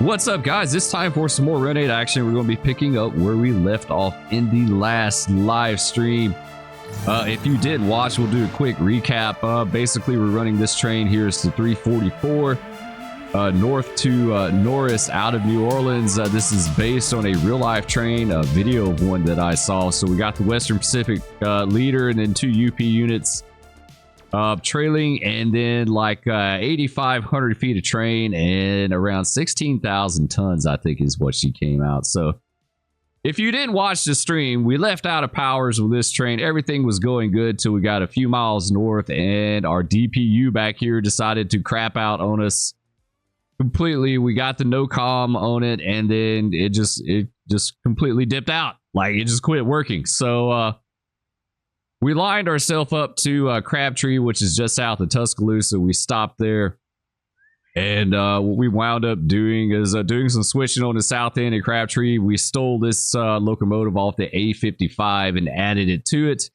What's up, guys? It's time for some more Run 8 action. We're going to be picking up where we left off in the last live stream. If you did watch, we'll do a quick recap. Basically, we're running this train here. It's the 344 north to Norris out of New Orleans. This is based on a real-life train, a video of one that I saw. So we got the Western Pacific leader and then 2 UP units trailing, and then like 8,500 feet of train and around 16,000 tons, I think, is what she came out. So if you didn't watch the stream, we left out of powers with this train. Everything was going good till we got a few miles north, and our DPU back here decided to crap out on us completely. We got the no comm on it, and then it just completely dipped out. Like, it just quit working. So we lined ourselves up to Crabtree, which is just south of Tuscaloosa. We stopped there, and what we wound up doing is doing some switching on the south end of Crabtree. We stole this locomotive off the A55 and added it to it.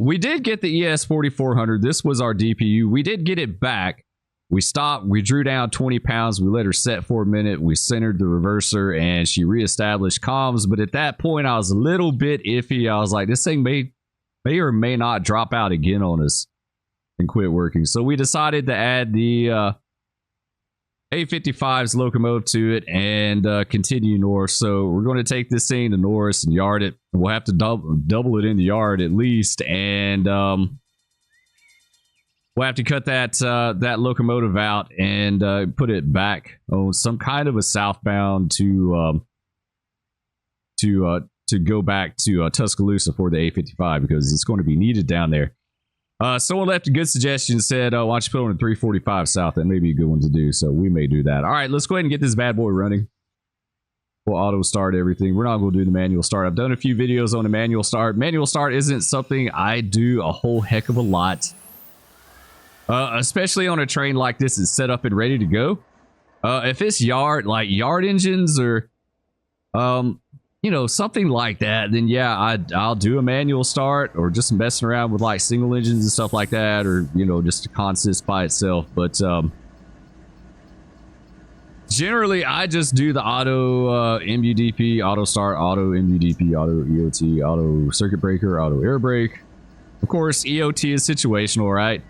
We did get the ES 4400. This was our DPU. We did get it back. We stopped. We drew down 20 pounds. We let her set for a minute. We centered the reverser, and she reestablished comms. But at that point, I was a little bit iffy. I was like, this thing may or may not drop out again on us and quit working. So we decided to add the A55's locomotive to it and continue north. So we're going to take this thing to Norris and yard it. We'll have to double it in the yard at least, and we'll have to cut that locomotive out and put it back on some kind of a southbound to go back to Tuscaloosa for the A55, because it's going to be needed down there. Someone left a good suggestion, said, why don't you put on a 345 south? That may be a good one to do, so we may do that. All right, let's go ahead and get this bad boy running. We'll auto start everything. We're not going to do the manual start. I've done a few videos on the manual start. Manual start isn't something I do a whole heck of a lot, especially on a train like this is set up and ready to go. If it's yard engines or you know, something like that, then yeah, I'll do a manual start, or just messing around with like single engines and stuff like that, or, you know, just a consist by itself. But generally I just do the auto MUDP, auto start, auto MUDP, auto EOT, auto circuit breaker, auto air brake. Of course, EOT is situational, right?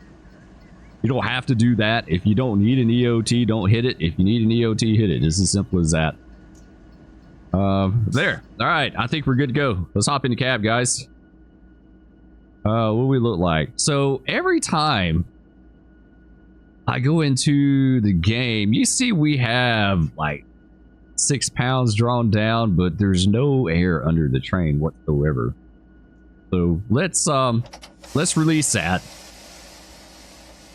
You don't have to do that. If you don't need an EOT, don't hit it. If you need an EOT, hit it. It's as simple as that. There. All right, I think we're good to go. Let's hop in the cab, guys. What do we look like? So every time I go into the game, you see we have like 6 pounds drawn down, but there's no air under the train whatsoever. So let's release that.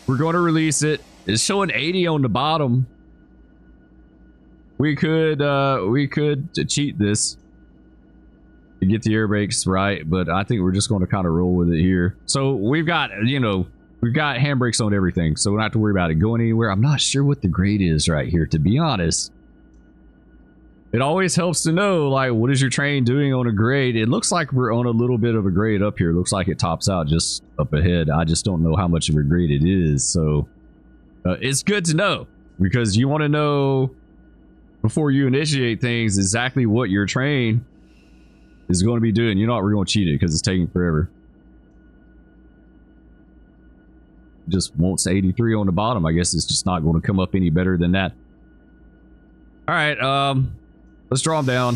We're going to release it. It's showing 80 on the bottom. We could cheat this to get the air brakes right, but I think we're just going to kind of roll with it here. So we've got, you know, we've got handbrakes on everything, so we don't have to worry about it going anywhere. I'm not sure what the grade is right here, to be honest. It always helps to know, like, what is your train doing on a grade? It looks like we're on a little bit of a grade up here. It looks like it tops out just up ahead. I just don't know how much of a grade it is, so it's good to know, because you want to know before you initiate things exactly what your train is going to be doing. You know what, we're going to cheat it because it's taking forever. Just wants 83 on the bottom. I guess it's just not going to come up any better than that. All right, let's draw them down.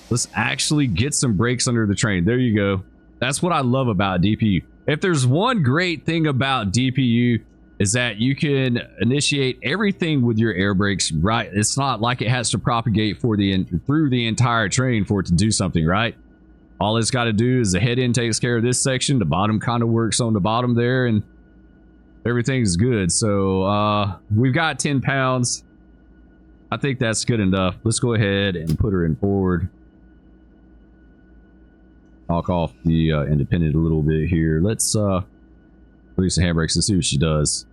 Let's actually get some brakes under the train. There you go. That's what I love about DPU. If there's one great thing about DPU, is that you can initiate everything with your air brakes, right? It's not like it has to propagate through the entire train for it to do something, right? All it's got to do is the head end takes care of this section, the bottom kind of works on the bottom there, and everything's good. So we've got 10 pounds. I think that's good enough. Let's go ahead and put her in forward. Knock off the independent a little bit here. Let's release the handbrakes and see what she does.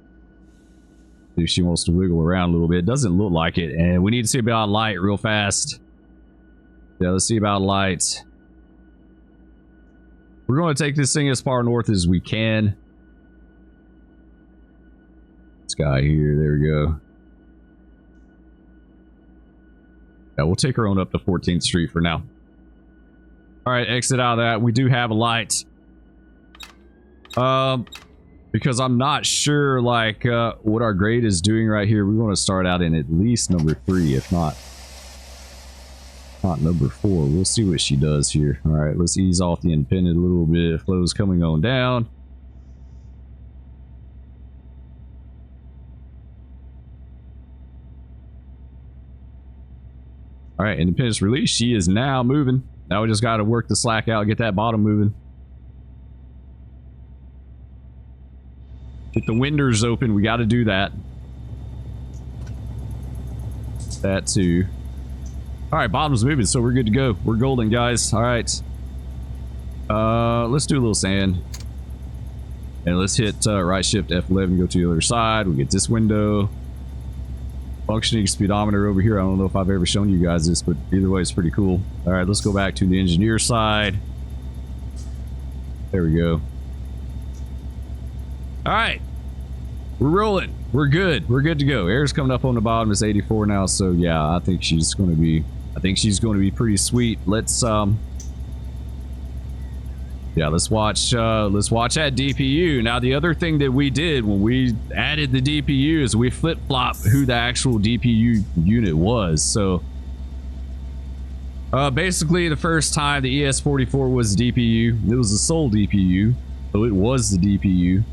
If she wants to wiggle around a little bit. It doesn't look like it, and we need to see about light real fast. Yeah, let's see about light. We're going to take this thing as far north as we can. This guy here, there we go. Yeah, we'll take her on up to 14th Street for now. All right, exit out of that. We do have a light. Because I'm not sure like what our grade is doing right here. We want to start out in at least number 3, if not number 4. We'll see what she does here. All right, let's ease off the independent a little bit. Flow's coming on down. All right, independence release. She is now moving. Now we just got to work the slack out, get that bottom moving. Get the windows open. We got to do that. That too. All right, bottom's moving, so we're good to go. We're golden, guys. All right. Let's do a little sand. And let's hit right shift F11, go to the other side. We get this window. Functioning speedometer over here. I don't know if I've ever shown you guys this, but either way, it's pretty cool. All right, let's go back to the engineer side. There we go. All right, we're rolling. We're good. We're good to go. Air's coming up on the bottom. It's 84 now, so yeah, I think she's going to be. I think she's going to be pretty sweet. Let's yeah, let's watch that DPU. Now, the other thing that we did when we added the DPU is we flip-flopped who the actual DPU unit was. So, basically, the first time the ES44 was DPU, it was the sole DPU, so it was the DPU.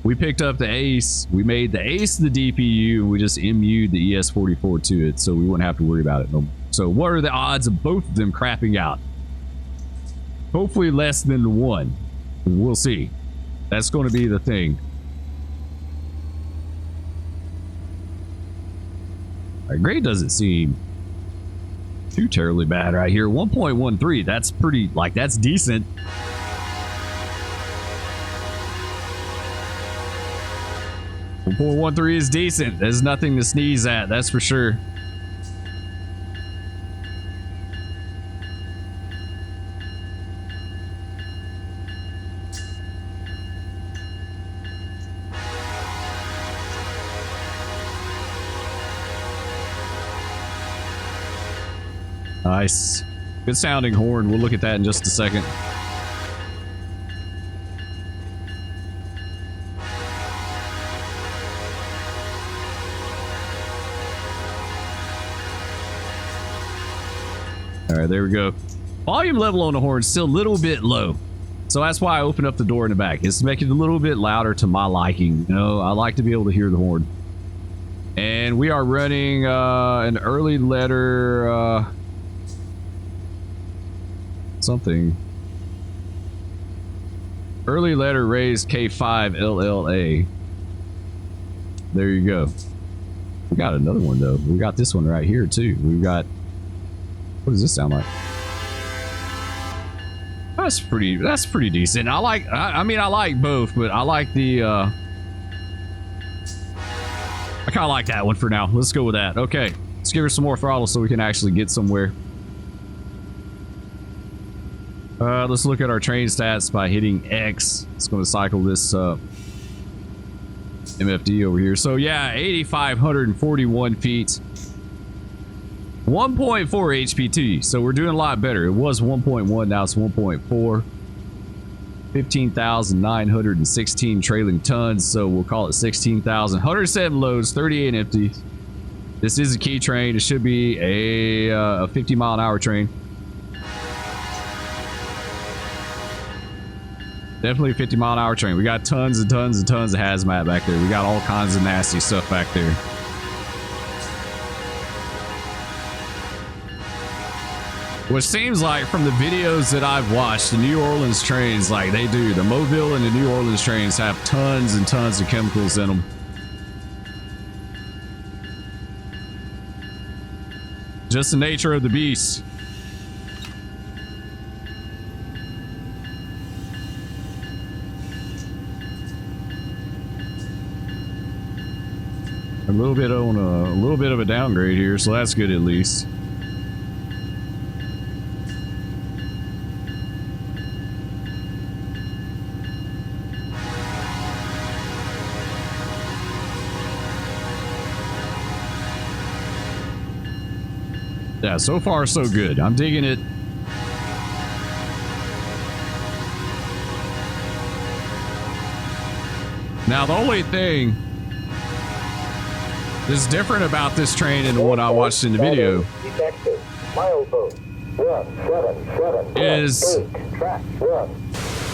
We picked up the Ace, we made the Ace the DPU, and we just MU'd the ES44 to it, so we wouldn't have to worry about it no more. So, what are the odds of both of them crapping out? Hopefully less than 1. We'll see. That's going to be the thing. Our grade doesn't seem too terribly bad right here. 1.13. That's pretty, like, that's decent. .13 is decent. There's nothing to sneeze at, that's for sure. Nice. Good sounding horn. We'll look at that in just a second. All right, there we go. Volume level on the horn is still a little bit low. So that's why I opened up the door in the back. It's to make it a little bit louder to my liking. You know, I like to be able to hear the horn. And we are running an early letter... something. Early letter raised K5 LLA. There you go. We got another one though. We got this one right here too. We've got, what does this sound like? That's pretty decent. I mean I like both, but I like the I kind of like that one for now. Let's go with that. Okay, let's give her some more throttle so we can actually get somewhere. Let's look at our train stats by hitting X. It's going to cycle this MFD over here. So yeah, 8,541 feet. 1.4 HPT. So we're doing a lot better. It was 1.1, now it's 1.4. 15,916 trailing tons. So we'll call it 16,000. 107 loads, 38 empties. This is a key train. It should be a 50-mile-an-hour train. Definitely a 50-mile-an-hour train. We got tons and tons and tons of hazmat back there. We got all kinds of nasty stuff back there. Which seems like from the videos that I've watched, the New Orleans trains, like they do. The Mobile and the New Orleans trains have tons and tons of chemicals in them. Just the nature of the beast. A little bit on a little bit of a downgrade here, so that's good at least. Yeah, so far so good. I'm digging it. Now, the only thing that's different about this train and what I watched in the video is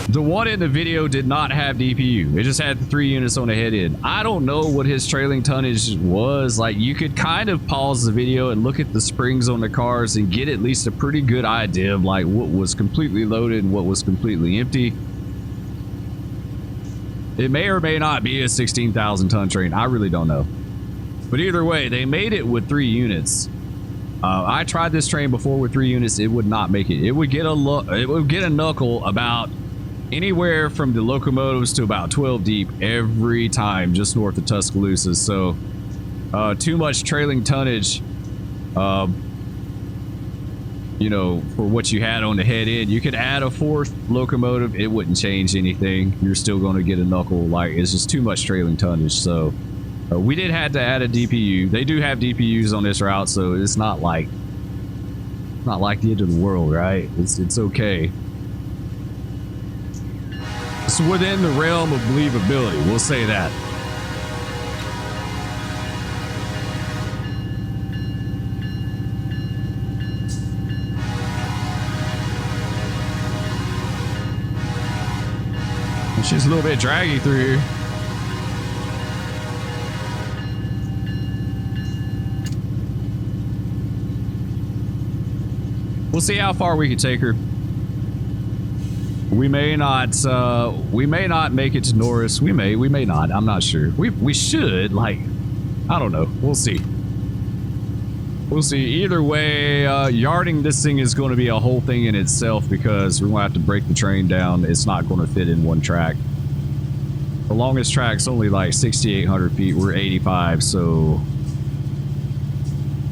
the one in the video did not have DPU. It just had the 3 units on the head end. I don't know what his trailing tonnage was. Like, you could kind of pause the video and look at the springs on the cars and get at least a pretty good idea of like what was completely loaded and what was completely empty. It may or may not be a 16,000 ton train. I really don't know. But either way, they made it with 3 units. I tried this train before with 3 units. It would not make it. It would get a knuckle about anywhere from the locomotives to about 12 deep every time, just north of Tuscaloosa. So too much trailing tonnage, you know, for what you had on the head end. You could add a 4th locomotive, it wouldn't change anything. You're still going to get a knuckle. Like, it's just too much trailing tonnage. So we did have to add a DPU. They do have DPUs on this route, so it's not like the end of the world, right? It's okay. It's within the realm of believability, we'll say that. She's a little bit draggy through here. We'll see how far we can take her. We may not make it to Norris. We may not. I'm not sure. We should, like, I don't know. We'll see. We'll see. Either way, yarding this thing is going to be a whole thing in itself because we're going to have to break the train down. It's not going to fit in one track. The longest track's only like 6,800 feet. We're 85, so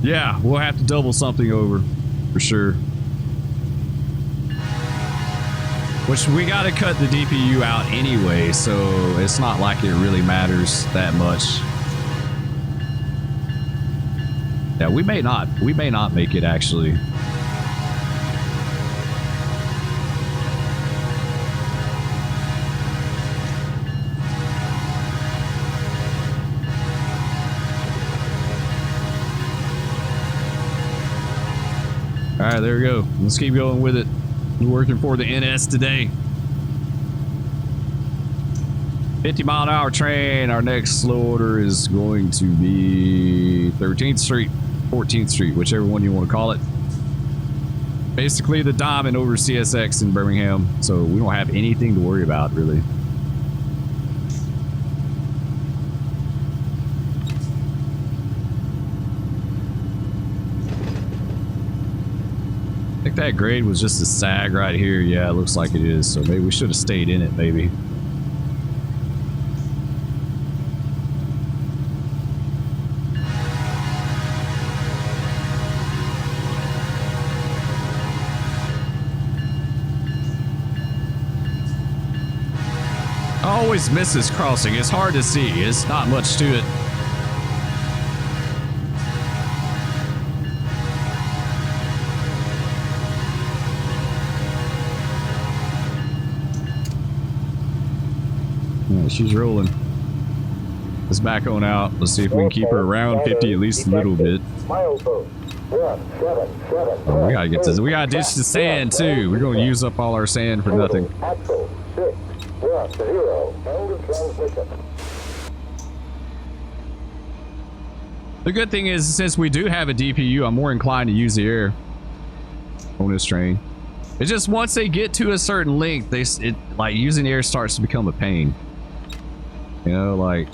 yeah, we'll have to double something over for sure. Which we got to cut the DPU out anyway, so it's not like it really matters that much. Yeah, we may not make it actually. All right, there we go. Let's keep going with it. We're working for the NS today. 50-mile-an-hour train. Our next slow order is going to be 13th Street, 14th Street, whichever one you want to call it. Basically the diamond over CSX in Birmingham, so we don't have anything to worry about, really. I think that grade was just a sag right here. Yeah, it looks like it is. So maybe we should have stayed in it, maybe. I always miss this crossing. It's hard to see. It's not much to it. She's rolling. Let's back on out. Let's see if we can keep her around 50 at least a little bit. Oh, we gotta get this. We gotta ditch the sand too. We're gonna use up all our sand for nothing. The good thing is, since we do have a DPU, I'm more inclined to use the air on this train. It's just once they get to a certain length, like using air starts to become a pain. You know, like,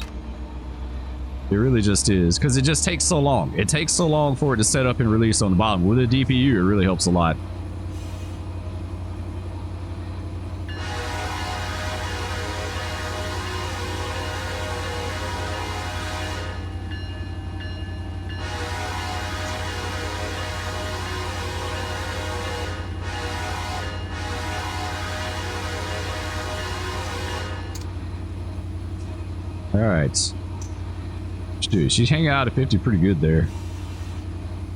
it really just is, because it just takes so long. It takes so long for it to set up and release on the bottom. With a DPU, it really helps a lot. All right. Dude, she's hanging out at 50 pretty good there.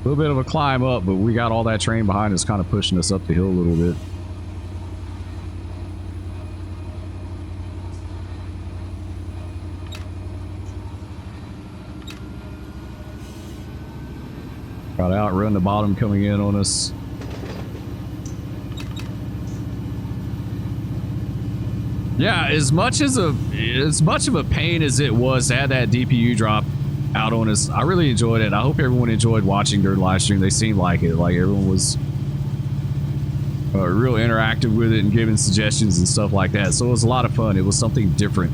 A little bit of a climb up, but we got all that train behind us kind of pushing us up the hill a little bit. Got to outrun the bottom coming in on us. Yeah, as much of a pain as it was to have that DPU drop out on us, I really enjoyed it. I hope everyone enjoyed watching during live stream. They seemed like it. Like everyone was real interactive with it and giving suggestions and stuff like that. So it was a lot of fun. It was something different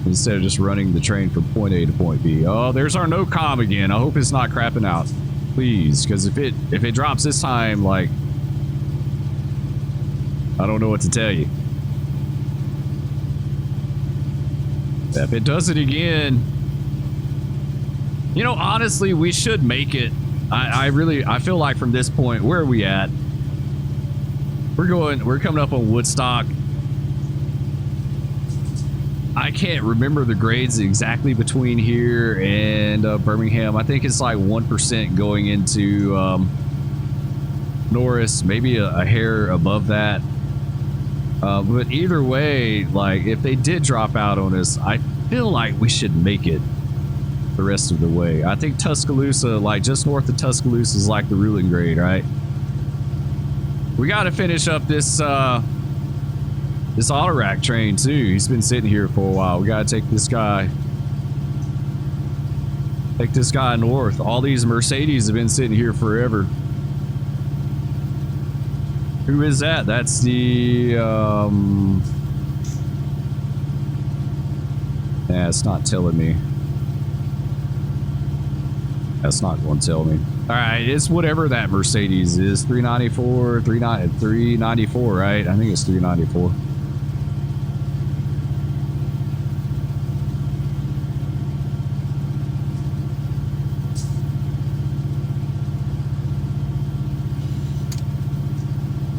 instead of just running the train from point A to point B. Oh, there's our no comm again. I hope it's not crapping out, please, because if it drops this time, like, I don't know what to tell you. If it does it again, you know, honestly, we should make it. I feel like from this point, where are we at? We're coming up on Woodstock. I can't remember the grades exactly between here and Birmingham. I think it's like 1% going into Norris, maybe a hair above that. But either way, like, if they did drop out on us, I feel like we should make it the rest of the way. I think Tuscaloosa, like just north of Tuscaloosa, is like the ruling grade, right? We got to finish up this this auto rack train too. He's been sitting here for a while. We got to take this guy north. All these Mercedes have been sitting here forever. Who is that? That's the yeah, it's not telling me. That's not going to tell me. All right, it's whatever that Mercedes is. 394, right? I think it's 394.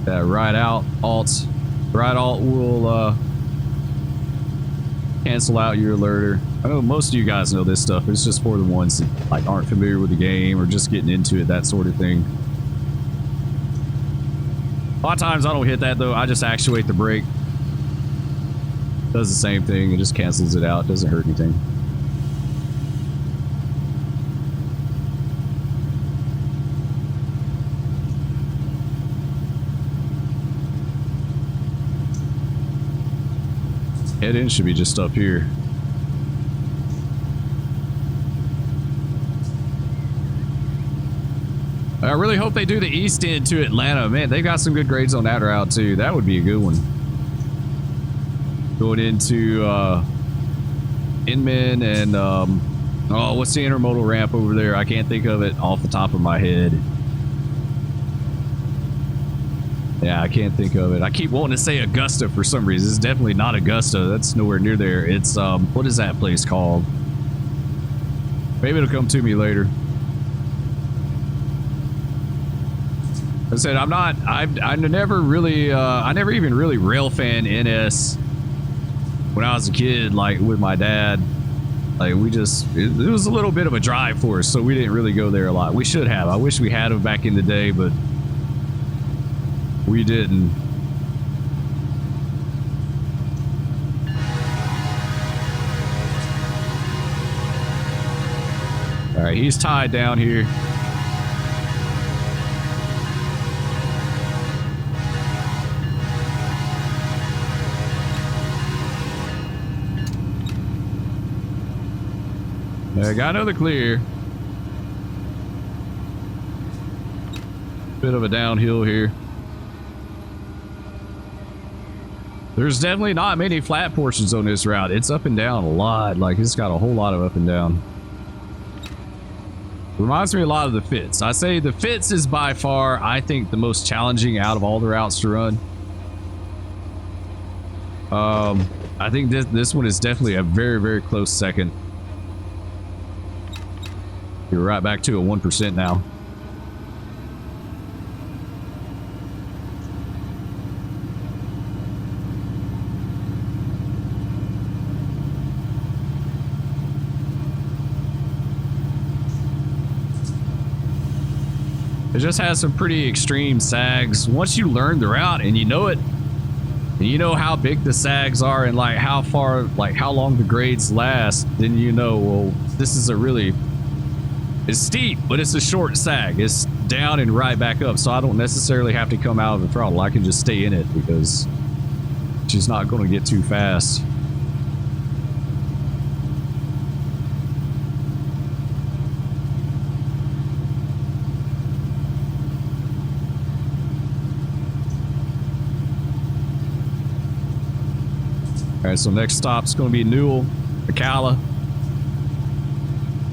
That right alt will cancel out your alerter. I know most of you guys know this stuff. It's just for the ones that like aren't familiar with the game or just getting into it, that sort of thing. A lot of times I don't hit that though. I just actuate the brake. Does the same thing. It just cancels it out. Doesn't hurt anything. Head in should be just up here. I really hope they do the east end to Atlanta. Man, they got some good grades on that route too. That would be a good one. Going into Inman and oh, what's the intermodal ramp over there? I can't think of it off the top of my head. Yeah, I can't think of it. I keep wanting to say Augusta for some reason. It's definitely not Augusta. That's nowhere near there. It's what is that place called? Maybe it'll come to me later. I said I never even really rail fan NS when I was a kid, like with my dad. Like it was a little bit of a drive for us, so we didn't really go there a lot. We should have. I wish we had them back in the day, but we didn't. All right, he's tied down here. I got another clear. Bit of a downhill here. There's definitely not many flat portions on this route. It's up and down a lot. Like, it's got a whole lot of up and down. Reminds me a lot of the Fitz. I say the Fitz is by far, I think, the most challenging out of all the routes to run. I think this one is definitely a very, very close second. You're right back to a 1% now. It just has some pretty extreme sags. Once you learn the route and you know it, and you know how big the sags are and like how far, like how long the grades last, then you know, well, this is a really, it's steep, but it's a short sag. It's down and right back up, so I don't necessarily have to come out of the throttle. I can just stay in it because she's not going to get too fast. All right, so next stop's going to be Newell, Ocala,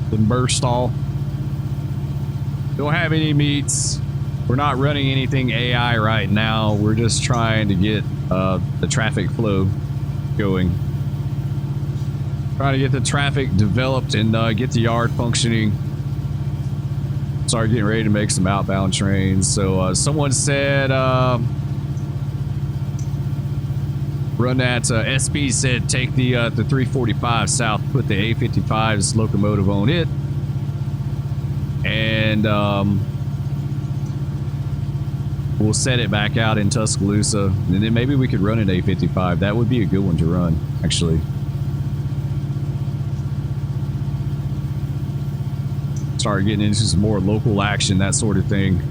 then Burstall. Don't have any meets. We're not running anything AI right now. We're just trying to get the traffic flow going. Trying to get the traffic developed and get the yard functioning. Start getting ready to make some outbound trains. So someone said, run that, SB said take the 345 south, put the A55's locomotive on it. And we'll set it back out in Tuscaloosa, and then maybe we could run an A55. That would be a good one to run, actually. Start getting into some more local action, that sort of thing.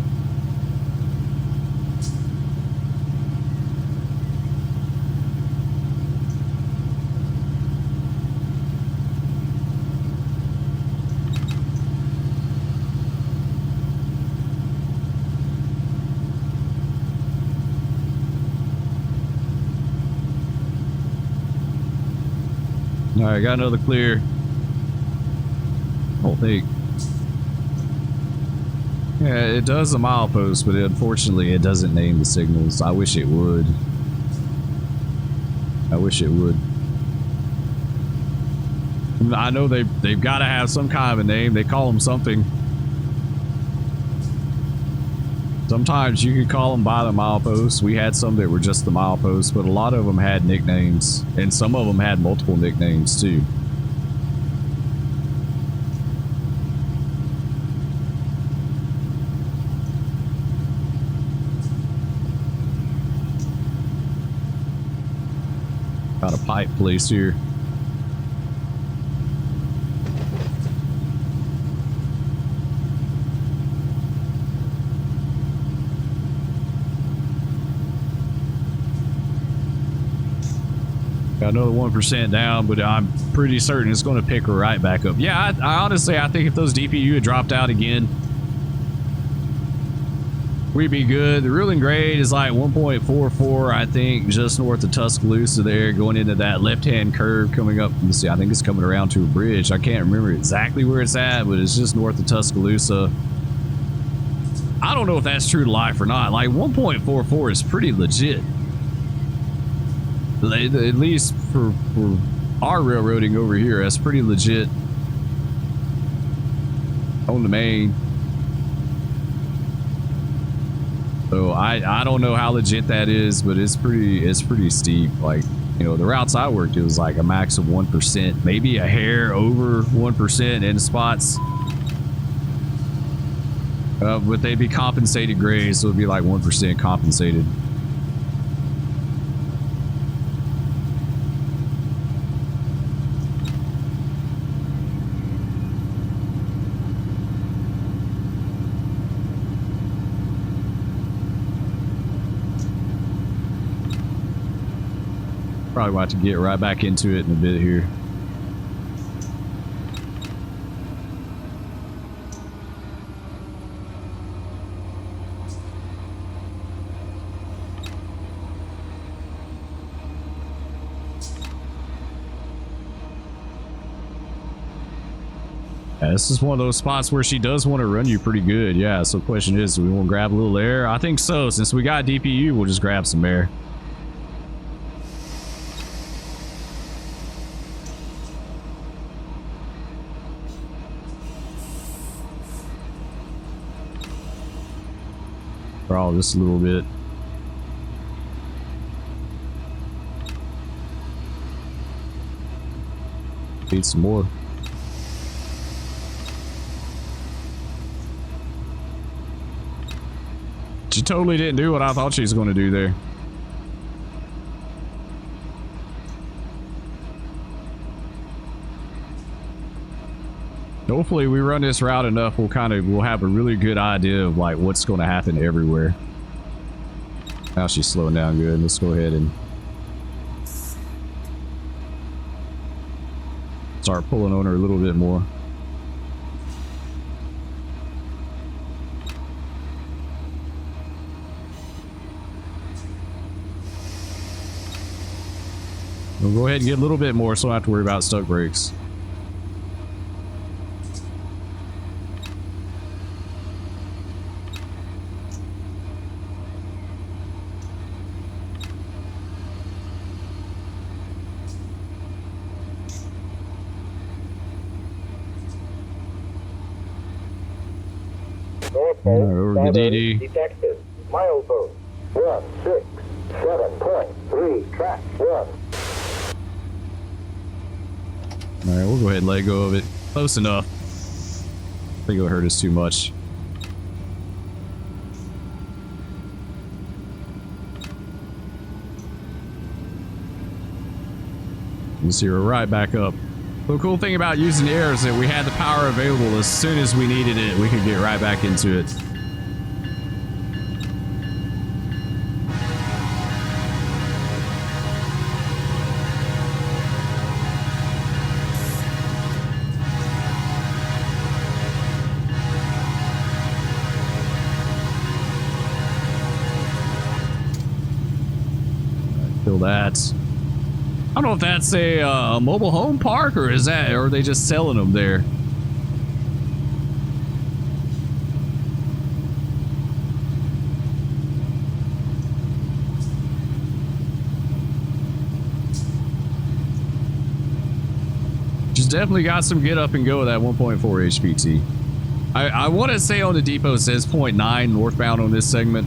All right, got another clear. I don't think. Yeah, it does a milepost, but unfortunately it doesn't name the signals. I wish it would. I wish it would. I know they've got to have some kind of a name. They call them something. Sometimes you could call them by the milepost. We had some that were just the milepost, but a lot of them had nicknames, and some of them had multiple nicknames too. Got a pipe place here. Got another 1% down, but I'm pretty certain it's going to pick right back up. Yeah, I honestly, I think if those DPU had dropped out again, we'd be good. The ruling grade is like 1.44, I think, just north of Tuscaloosa there, going into that left-hand curve coming up. Let's see, I think it's coming around to a bridge. I can't remember exactly where it's at, but it's just north of Tuscaloosa. I don't know if that's true to life or not. Like 1.44 is pretty legit. At least for our railroading over here, that's pretty legit on the main. So I don't know how legit that is, but it's pretty steep. Like, you know, the routes I worked, it was like a max of 1%, maybe a hair over 1% in spots. But they'd be compensated grades, so it'd be like 1% compensated. Probably want to get right back into it in a bit here. Yeah, this is one of those spots where she does want to run you pretty good. Yeah, so the question is, do we want to grab a little air? I think so. Since we got DPU, we'll just grab some air. Crawl just a little bit. Need some more. She totally didn't do what I thought she was going to do there. Hopefully we run this route enough, we'll have a really good idea of like what's going to happen everywhere. Now she's slowing down good. Let's go ahead and start pulling on her a little bit more. We'll go ahead and get a little bit more so I don't have to worry about stuck brakes. Over the DD. Detected. Milepost 167.3. Track 1. Alright, we'll go ahead and let go of it. Close enough. I think it'll hurt us too much. You see her right back up. The cool thing about using the air is that we had the power available. As soon as we needed it, we could get right back into it. Kill that. I don't know if that's a mobile home park or are they just selling them there? She's definitely got some get up and go with that 1.4 HPT. I want to say on the depot it says 0.9 northbound on this segment.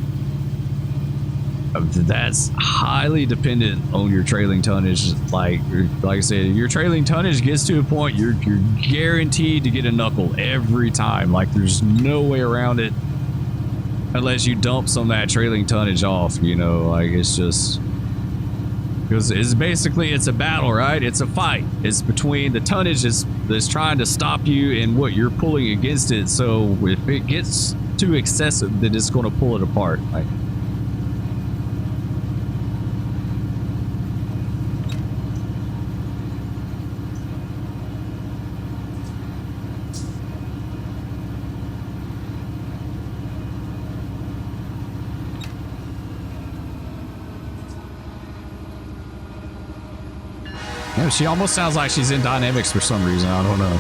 That's highly dependent on your trailing tonnage. Like I said, your trailing tonnage gets to a point you're guaranteed to get a knuckle every time. Like there's no way around it unless you dump some of that trailing tonnage off, you know. Like it's just because it's basically it's a battle, right? It's a fight. It's between the tonnage that's trying to stop you and what you're pulling against it. So if it gets too excessive, then it's going to pull it apart. Like yeah, she almost sounds like she's in dynamics for some reason. I don't know.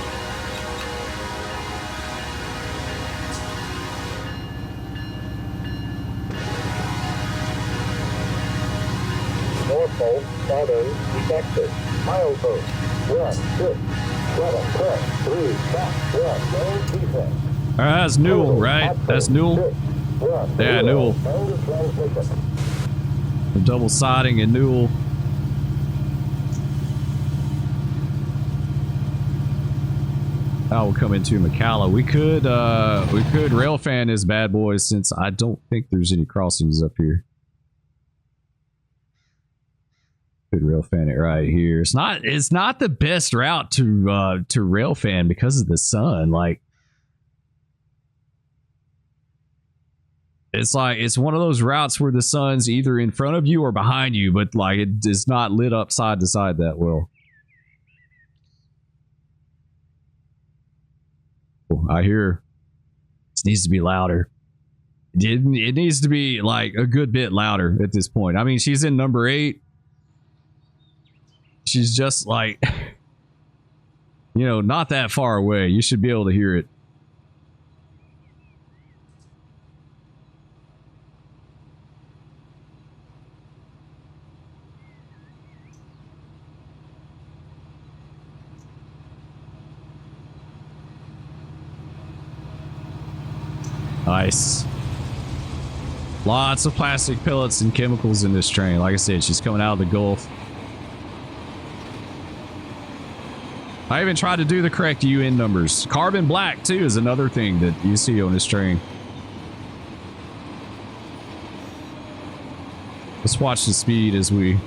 North Pole, southern, detected. Milepost 167.3. Track 1. No defense. That's Newell, right? That's Newell? Yeah, Newell. The double siding in Newell. Now we'll come into McCalla. We could rail fan this bad boy since I don't think there's any crossings up here. Could rail fan it right here. It's not the best route to rail fan because of the sun. Like it's one of those routes where the sun's either in front of you or behind you, but like it is not lit up side to side that well. I hear this needs to be louder. It needs to be like a good bit louder at this point. I mean, she's in number 8. She's just like, you know, not that far away. You should be able to hear it. Nice. Lots of plastic pellets and chemicals in this train. Like I said, she's coming out of the Gulf. I even tried to do the correct UN numbers. Carbon black, too, is another thing that you see on this train. Let's watch the speed as we...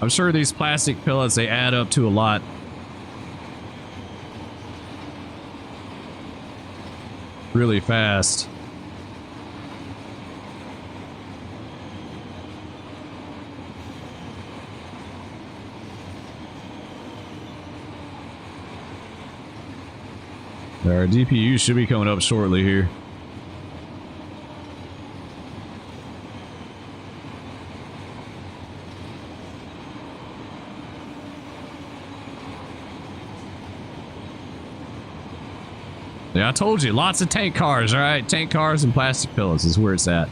I'm sure these plastic pellets, they add up to a lot. Really fast. Our DPU should be coming up shortly here. Yeah, I told you, lots of tank cars, all right? Tank cars and plastic pellets is where it's at.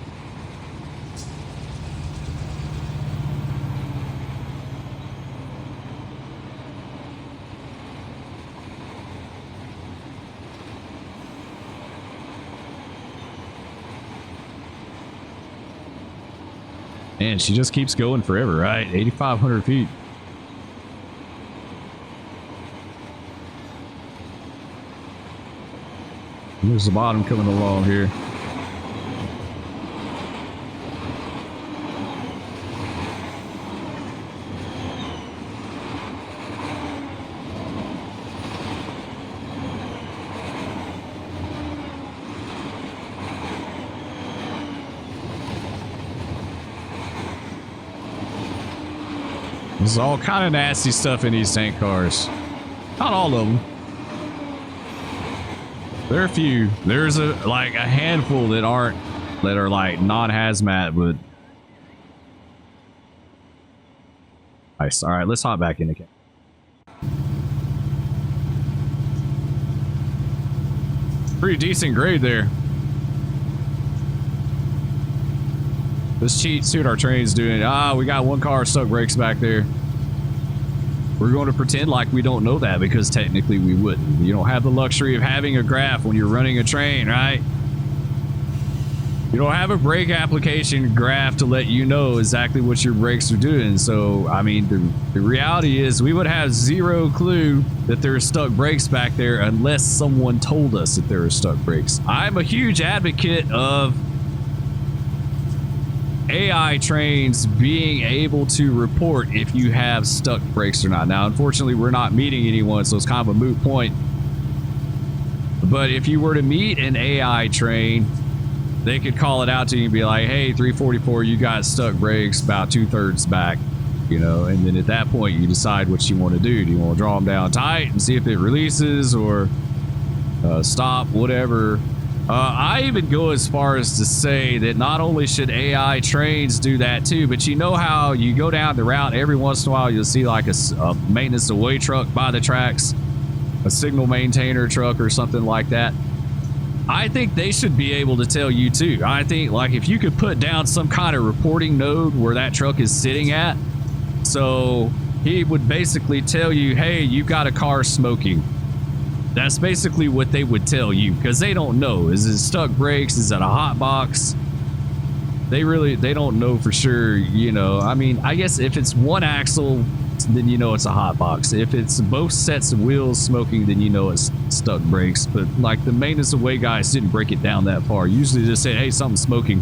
Man, she just keeps going forever, right? 8,500 feet. There's the bottom coming along here. There's all kind of nasty stuff in these tank cars. Not all of them. There are a few. There's a handful that are like non-hazmat, but nice. All right, let's hop back in again. Pretty decent grade there. Let's see what our train's doing. We got one car stuck brakes back there. We're going to pretend like we don't know that because technically we wouldn't. You don't have the luxury of having a graph when you're running a train, right? You don't have a brake application graph to let you know exactly what your brakes are doing. So, I mean, the reality is we would have zero clue that there are stuck brakes back there unless someone told us that there are stuck brakes. I'm a huge advocate of AI trains being able to report if you have stuck brakes or not. Now, unfortunately, we're not meeting anyone, so it's kind of a moot point. But if you were to meet an AI train, they could call it out to you and be like, hey, 344, you got stuck brakes about 2/3 back, you know, and then at that point, you decide what you want to do. Do you want to draw them down tight and see if it releases or stop, whatever. I even go as far as to say that not only should AI trains do that too, but you know how you go down the route, every once in a while you'll see like a maintenance away truck by the tracks, a signal maintainer truck or something like that. I think they should be able to tell you too. I think like if you could put down some kind of reporting node where that truck is sitting at, so he would basically tell you, hey, you've got a car smoking. That's basically what they would tell you because they don't know. Is it stuck brakes? Is it a hot box? They don't know for sure, you know. I mean, I guess if it's one axle, then you know it's a hot box. If it's both sets of wheels smoking, then you know it's stuck brakes. But like the maintenance away guys didn't break it down that far. Usually just say, hey, something's smoking.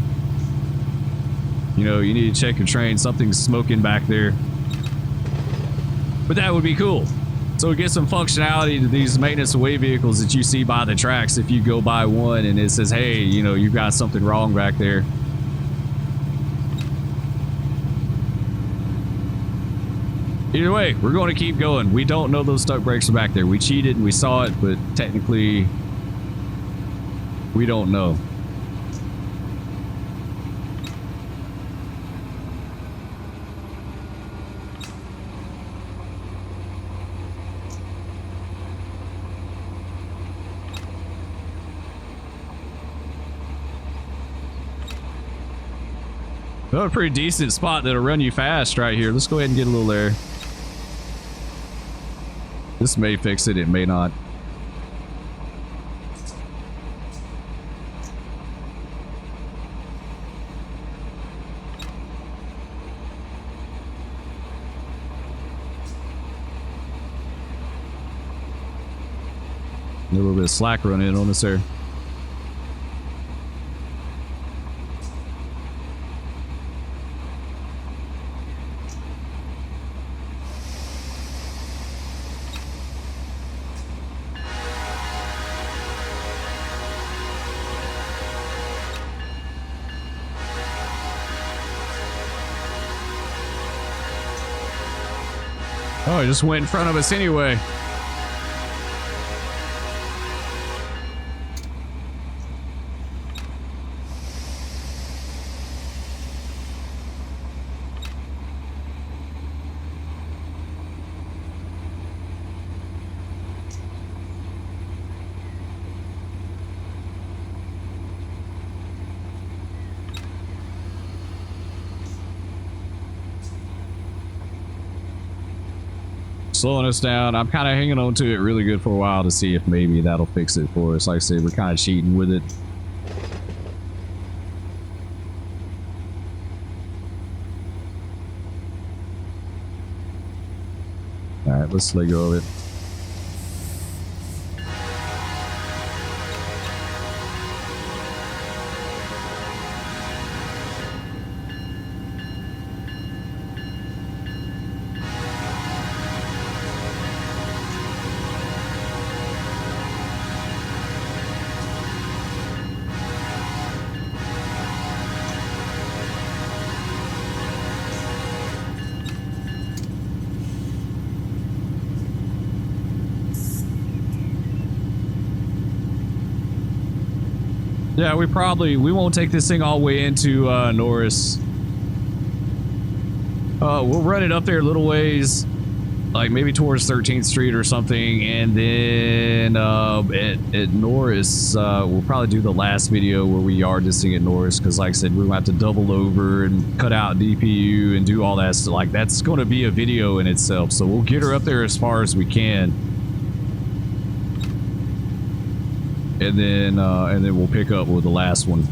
You know, you need to check your train. Something's smoking back there. But that would be cool. So it gives some functionality to these maintenance away vehicles that you see by the tracks. If you go by one and it says, hey, you know, you've got something wrong back there. Either way, we're going to keep going. We don't know those stuck brakes are back there. We cheated and we saw it, but technically we don't know. Oh, a pretty decent spot that'll run you fast right here. Let's go ahead and get a little air. This may fix it, it may not. A little bit of slack running on us there. Oh, it just went in front of us anyway. Slowing us down. I'm kind of hanging on to it really good for a while to see if maybe that'll fix it for us. Like I said, we're kind of cheating with it. All right, let's let go of it. Yeah, we won't take this thing all the way into Norris. We'll run it up there a little ways, like maybe towards 13th Street or something, and then at Norris, we'll probably do the last video where we yard this thing at Norris, because like I said, we're gonna have to double over and cut out DPU and do all that stuff. Like, that's going to be a video in itself, so we'll get her up there as far as we can. And then we'll pick up with the last one.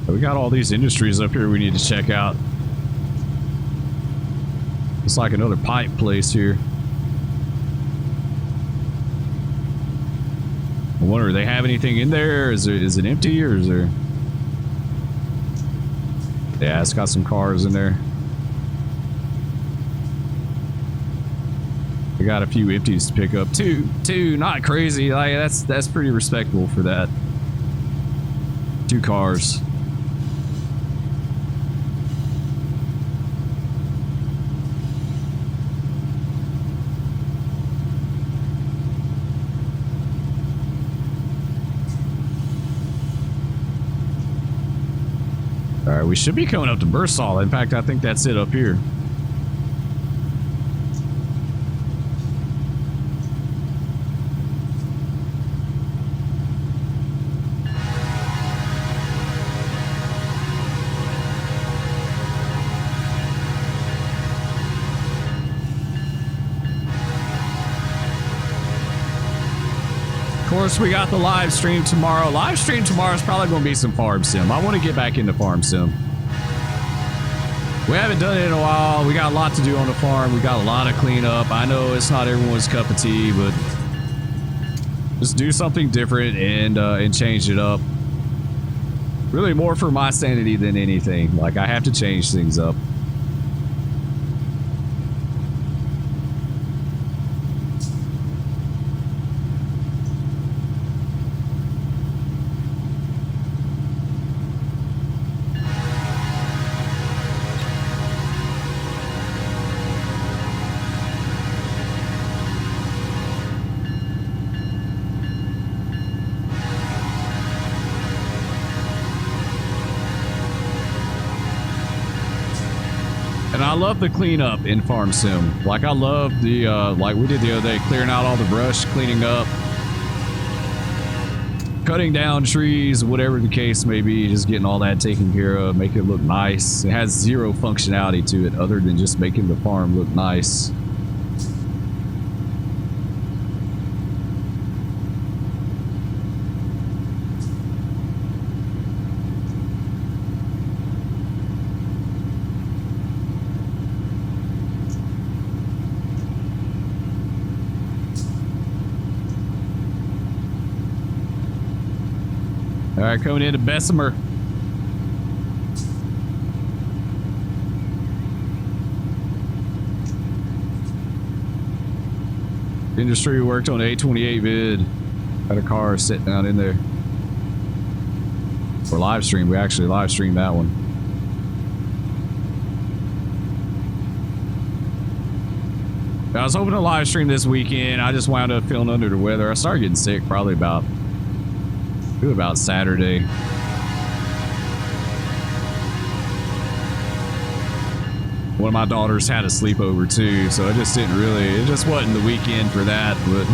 We got all these industries up here we need to check out. It's like another pipe place here. I wonder, do they have anything in there? Is it empty, or is there? Yeah, it's got some cars in there. We got a few empties to pick up. Two, not crazy. Like, that's pretty respectable for that. 2 cars. All right, we should be coming up to Bursall. In fact, I think that's it up here. Of course, we got the live stream tomorrow. Live stream tomorrow is probably going to be some farm sim. I want to get back into farm sim. We haven't done it in a while. We got a lot to do on the farm. We got a lot of cleanup. I know it's not everyone's cup of tea, but just do something different and change it up. Really more for my sanity than anything. Like, I have to change things up. And I love the cleanup in Farm Sim. Like, I love the, like we did the other day, clearing out all the brush, cleaning up. cutting down trees, whatever the case may be, just getting all that taken care of, make it look nice. It has zero functionality to it other than just making the farm look nice. All right, coming into Bessemer. Industry worked on A28 vid. Had a car sitting down in there. For live stream, we actually live streamed that one. I was hoping to live stream this weekend. I just wound up feeling under the weather. I started getting sick probably about Saturday. One of my daughters had a sleepover too, so it just wasn't the weekend for that, but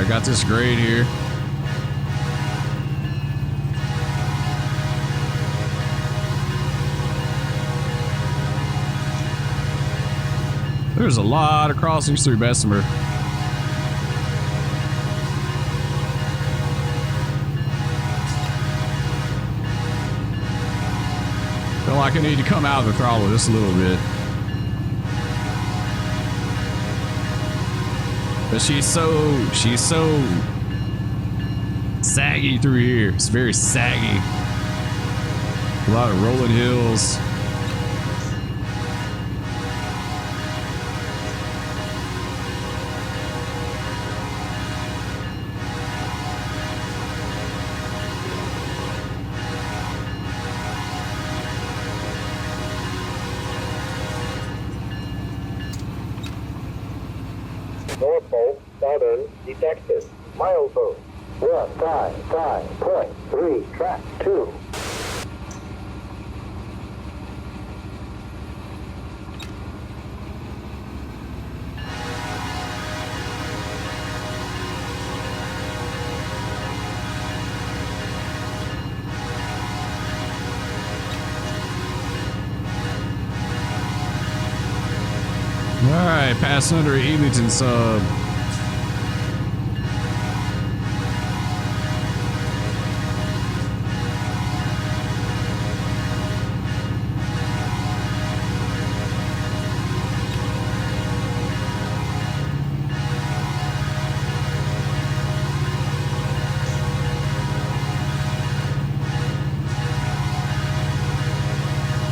got this grade here. There's a lot of crossings through Bessemer. Feel like I need to come out of the throttle just a little bit. But she's so saggy through here. It's very saggy. A lot of rolling hills. North Pole, southern, detected. Milepost. West, 5.3, track 2. All right, passing under Eagleton sub.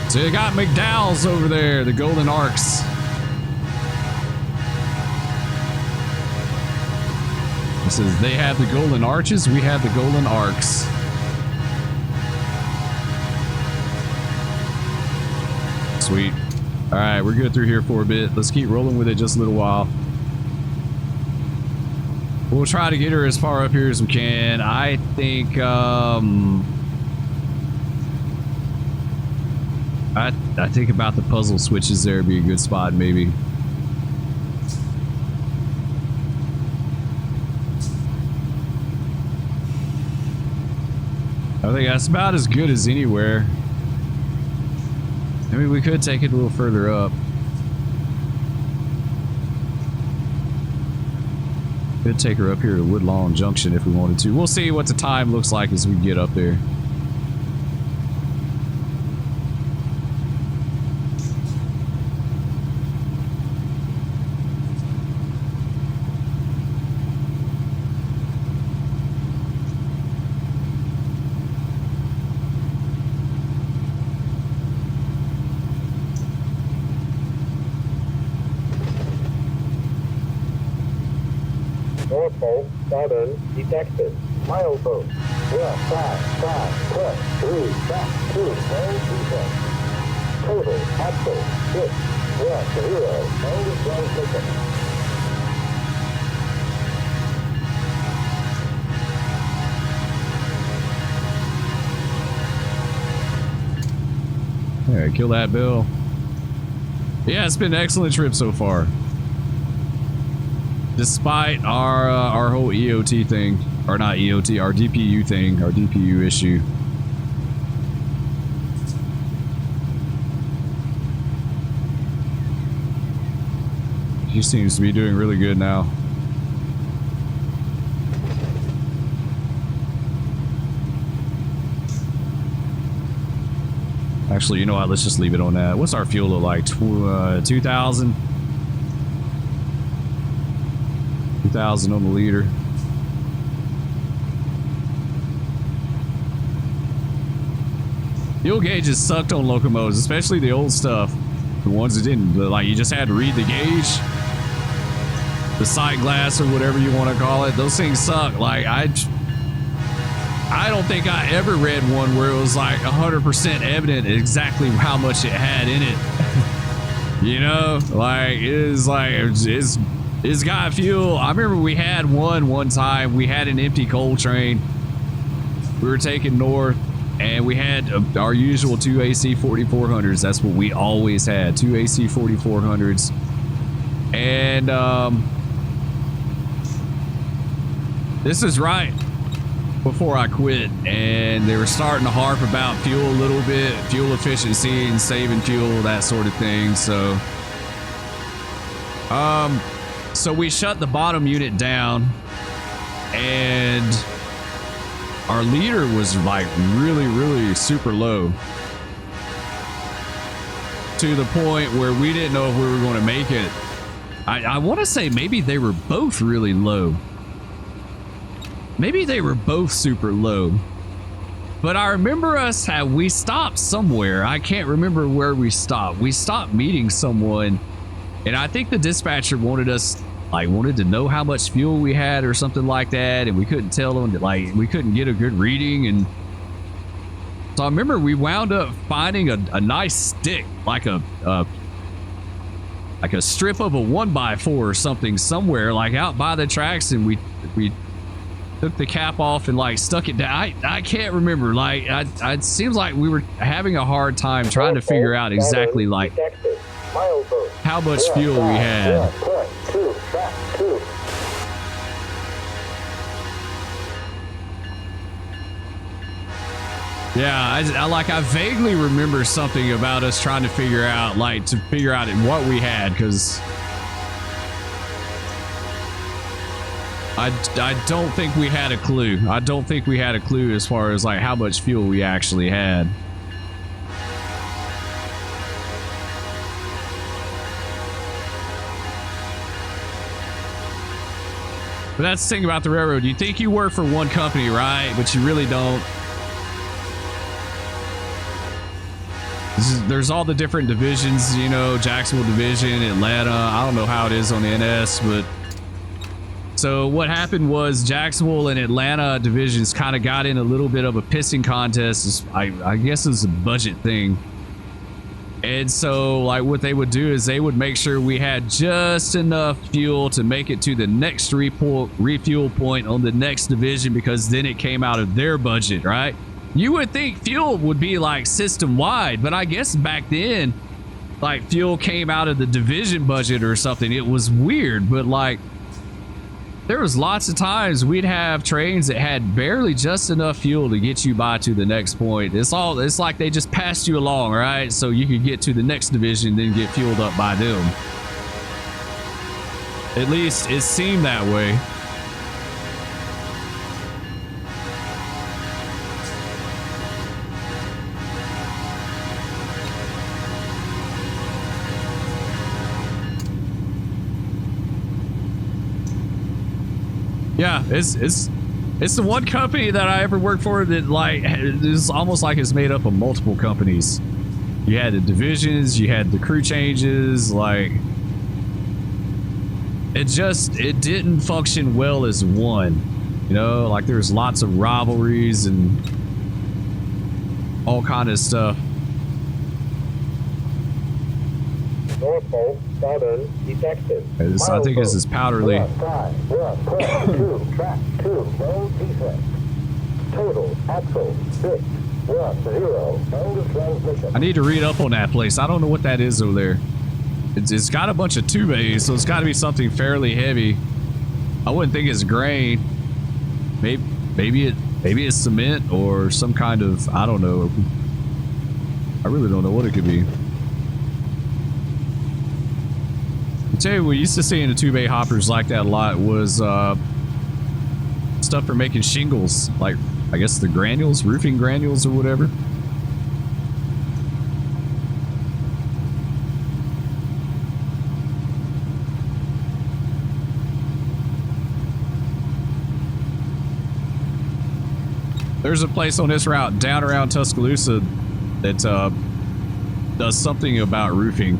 So you got McDowell's over there, the Golden Arcs. It says they have the golden arches, we have the golden arcs. Sweet. All right, we're good through here for a bit. Let's keep rolling with it just a little while. We'll try to get her as far up here as we can. I think, I think about the puzzle switches there would be a good spot, maybe. I think that's about as good as anywhere. I mean, we could take it a little further up. Could take her up here to Woodlawn Junction if we wanted to. We'll see what the time looks like as we get up there. North Pole, southern detected. Milestone. Yeah, 5, 3, track 2, no defect. Total, axle, 6, yeah, 0, no withdrawal ticket. All right, kill that bill. Yeah, it's been an excellent trip so far. Despite our whole EOT thing, or not EOT, our DPU thing, our DPU issue. She seems to be doing really good now. Actually, you know what? Let's just leave it on that. What's our fuel look like? 2,000? 2,000 on the liter. Fuel gauges sucked on locomotives, especially the old stuff. The ones that didn't. Like, you just had to read the gauge. The sight glass or whatever you want to call it. Those things suck. Like, I don't think I ever read one where it was like 100% evident exactly how much it had in it. You know, like it's got fuel. I remember we had one time. We had an empty coal train. We were taking north, and we had our usual 2 AC 4400s. That's what we always had, 2 AC 4400s. And this is right before I quit, and they were starting to harp about fuel a little bit, fuel efficiency and saving fuel, that sort of thing. So so we shut the bottom unit down, and our leader was like really super low, to the point where we didn't know if we were going to make it. I want to say maybe they were both really low. Maybe they were both super low. But I remember we stopped somewhere. I can't remember where we stopped. We stopped meeting someone, and I think the dispatcher wanted to know how much fuel we had or something like that, and we couldn't tell them that, like, we couldn't get a good reading. And so I remember we wound up finding a nice stick, like a strip of a 1x4 or something somewhere, like out by the tracks, and we took the cap off and like stuck it down. I can't remember. Like, it seems like we were having a hard time trying to figure out exactly like how much fuel we had. Yeah, I vaguely remember something about us trying to figure out what we had, because I don't think we had a clue. I don't think we had a clue as far as like how much fuel we actually had. But that's the thing about the railroad. You think you work for one company, right? But you really don't. There's all the different divisions, you know, Jacksonville division, Atlanta. I don't know how it is on the NS, but so what happened was Jacksonville and Atlanta divisions kind of got in a little bit of a pissing contest. I guess it's a budget thing. And so like what they would do is they would make sure we had just enough fuel to make it to the next refuel point on the next division, because then it came out of their budget, right? You would think fuel would be like system wide, but I guess back then, like, fuel came out of the division budget or something. It was weird, but like, there was lots of times we'd have trains that had barely just enough fuel to get you by to the next point. It's like they just passed you along, right? So you could get to the next division, then get fueled up by them. At least it seemed that way. Yeah, it's the one company that I ever worked for that like is almost like it's made up of multiple companies. You had the divisions, you had the crew changes, like it didn't function well as one. You know, like there's lots of rivalries and all kind of stuff. North Pole, southern, detected. I think this is Powderly. West 5, west, press 2, track 2, no defect. Total, axle, 6, west 0, end of transmission. I need to read up on that place. I don't know what that is over there. It's got a bunch of 2-bays, so it's got to be something fairly heavy. I wouldn't think it's grain. Maybe it's cement or some kind of, I don't know. I really don't know what it could be. I tell you, we used to see in the 2-bay hoppers like that a lot was stuff for making shingles, like I guess the granules, roofing granules or whatever. There's a place on this route down around Tuscaloosa that does something about roofing.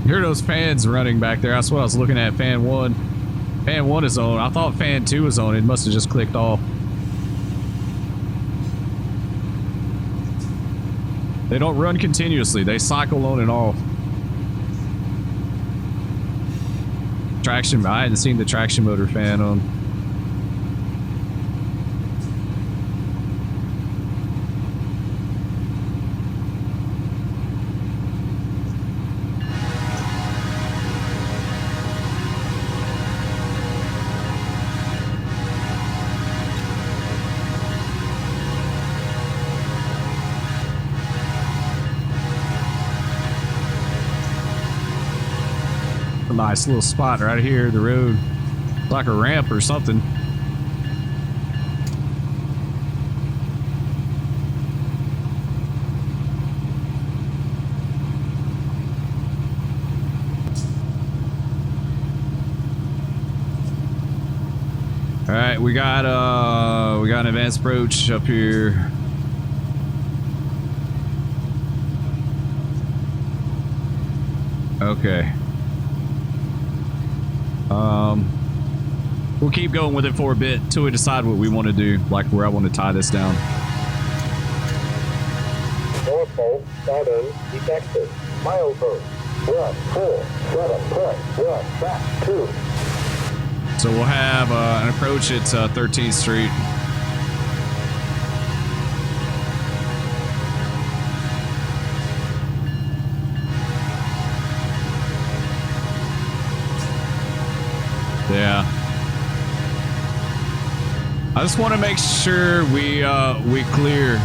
Hear those fans running back there. That's what I was looking at. Fan 1. Fan 1 is on. I thought fan 2 was on. It must have just clicked off. They don't run continuously. They cycle on and off. Traction. I hadn't seen the traction motor fan on. Nice little spot right here, the road. It's like a ramp or something. All right, we got an advanced approach up here. Okay. We'll keep going with it for a bit till we decide what we want to do, like where I want to tie this down. North Pole, southern, detected. Milepost, west 4, 7, press, west, track 2. So we'll have an approach at 13th Street. Yeah. I just want to make sure we clear.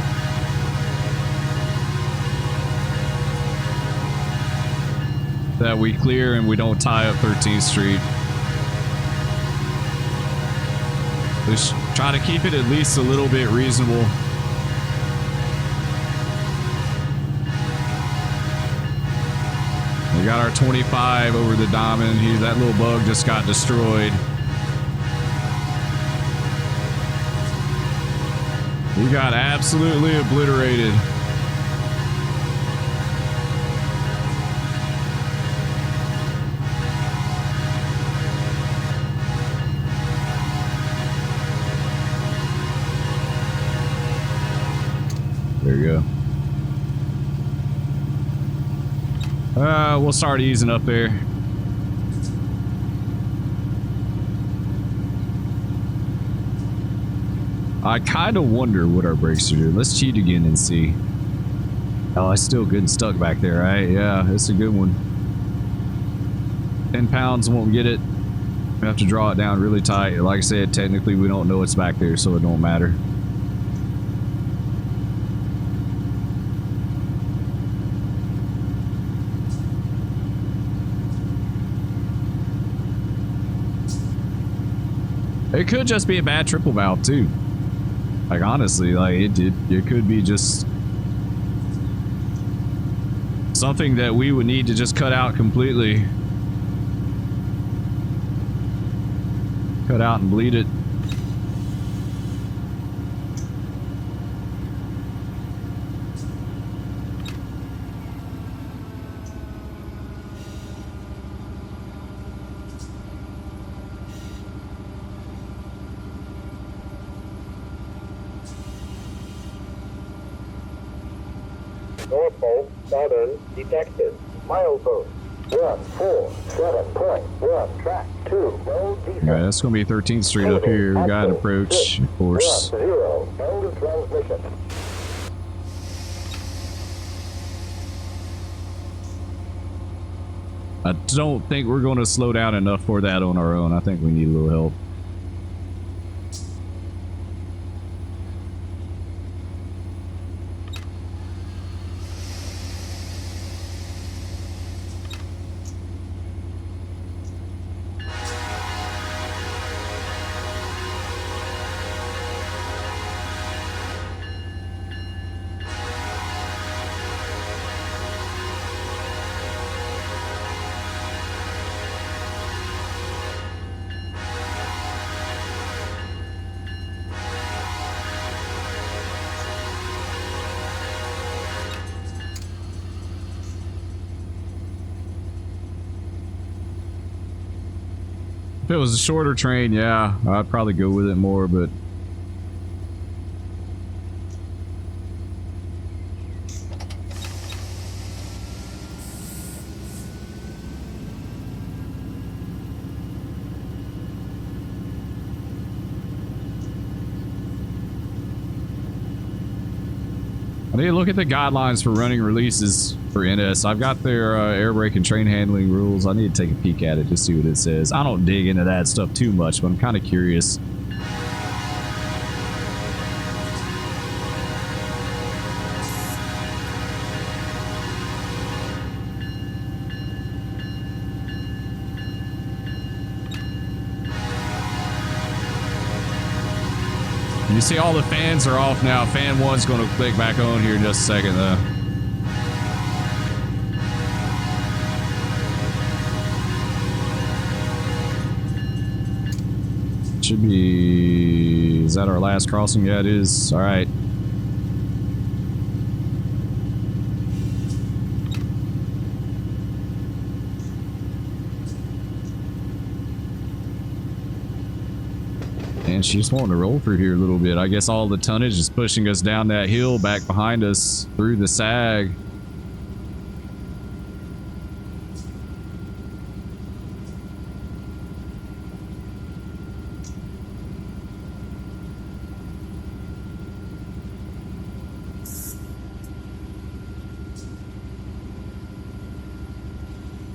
That we clear and we don't tie up 13th Street. Just try to keep it at least a little bit reasonable. We got our 25 over the diamond. That little bug just got destroyed. He got absolutely obliterated. There you go. We'll start easing up there. I kind of wonder what our brakes are doing. Let's cheat again and see. Oh, it's still good and stuck back there, right? Yeah, it's a good one. 10 pounds won't get it. We have to draw it down really tight. Like I said, technically we don't know what's back there, so it don't matter. It could just be a bad triple valve too. Like honestly, like it could be just something that we would need to just cut out completely. Cut out and bleed it. North Pole, southern, detected. Milepost 147.1, track 2, no defect. Alright, that's gonna be 13th Street up here. We got an approach, of course. 0, mode of transmission. I don't think we're gonna slow down enough for that on our own. I think we need a little help. If it was a shorter train, yeah, I'd probably go with it more, but I need to look at the guidelines for running releases for NS. I've got their air brake and train handling rules. I need to take a peek at it, just see what it says. I don't dig into that stuff too much, but I'm kind of curious. You see all the fans are off now. Fan 1's going to click back on here in just a second though. Should be... Is that our last crossing? Yeah, it is. All right. And she's wanting to roll through here a little bit. I guess all the tonnage is pushing us down that hill back behind us through the sag.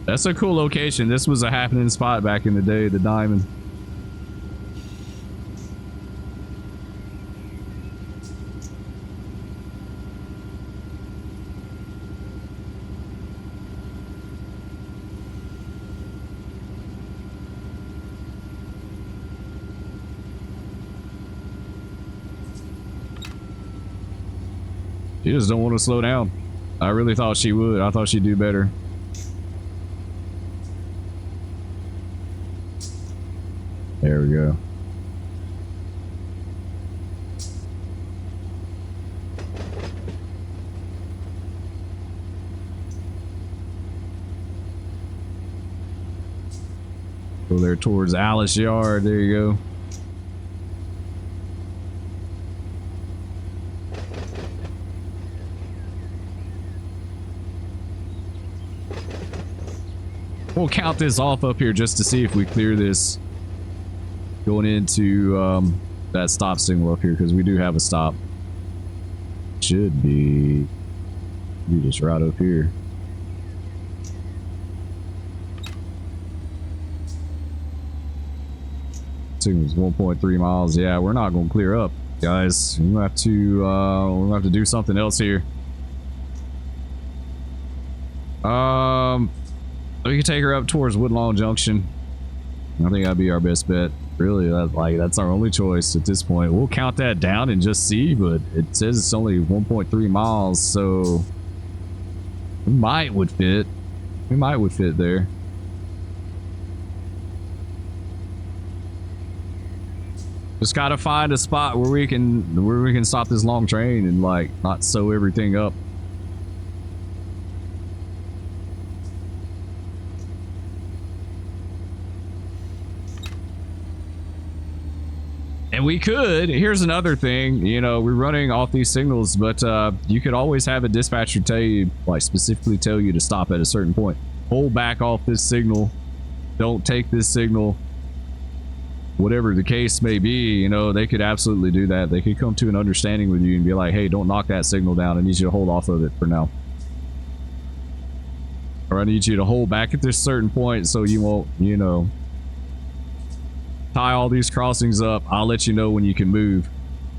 That's a cool location. This was a happening spot back in the day, the Diamond. She just don't want to slow down. I really thought she would. I thought she'd do better. There we go. Go there towards Alice Yard. There you go. We'll count this off up here just to see if we clear this going into that stop signal up here, because we do have a stop. Should be just right up here. Signal's 1.3 miles. Yeah, we're not going to clear up, guys. We're gonna have to do something else here. We can take her up towards Woodlawn Junction. I think that'd be our best bet. Really, that's our only choice at this point. We'll count that down and just see, but it says it's only 1.3 miles, so we might would fit. We might would fit there. Just gotta find a spot where we can stop this long train and like not sew everything up. And we could, here's another thing, you know, we're running off these signals, but you could always have a dispatcher tell you, like specifically tell you to stop at a certain point. Pull back off this signal. Don't take this signal. Whatever the case may be, you know, they could absolutely do that. They could come to an understanding with you and be like, hey, don't knock that signal down. I need you to hold off of it for now. Or I need you to hold back at this certain point so you won't, you know, tie all these crossings up. I'll let you know when you can move.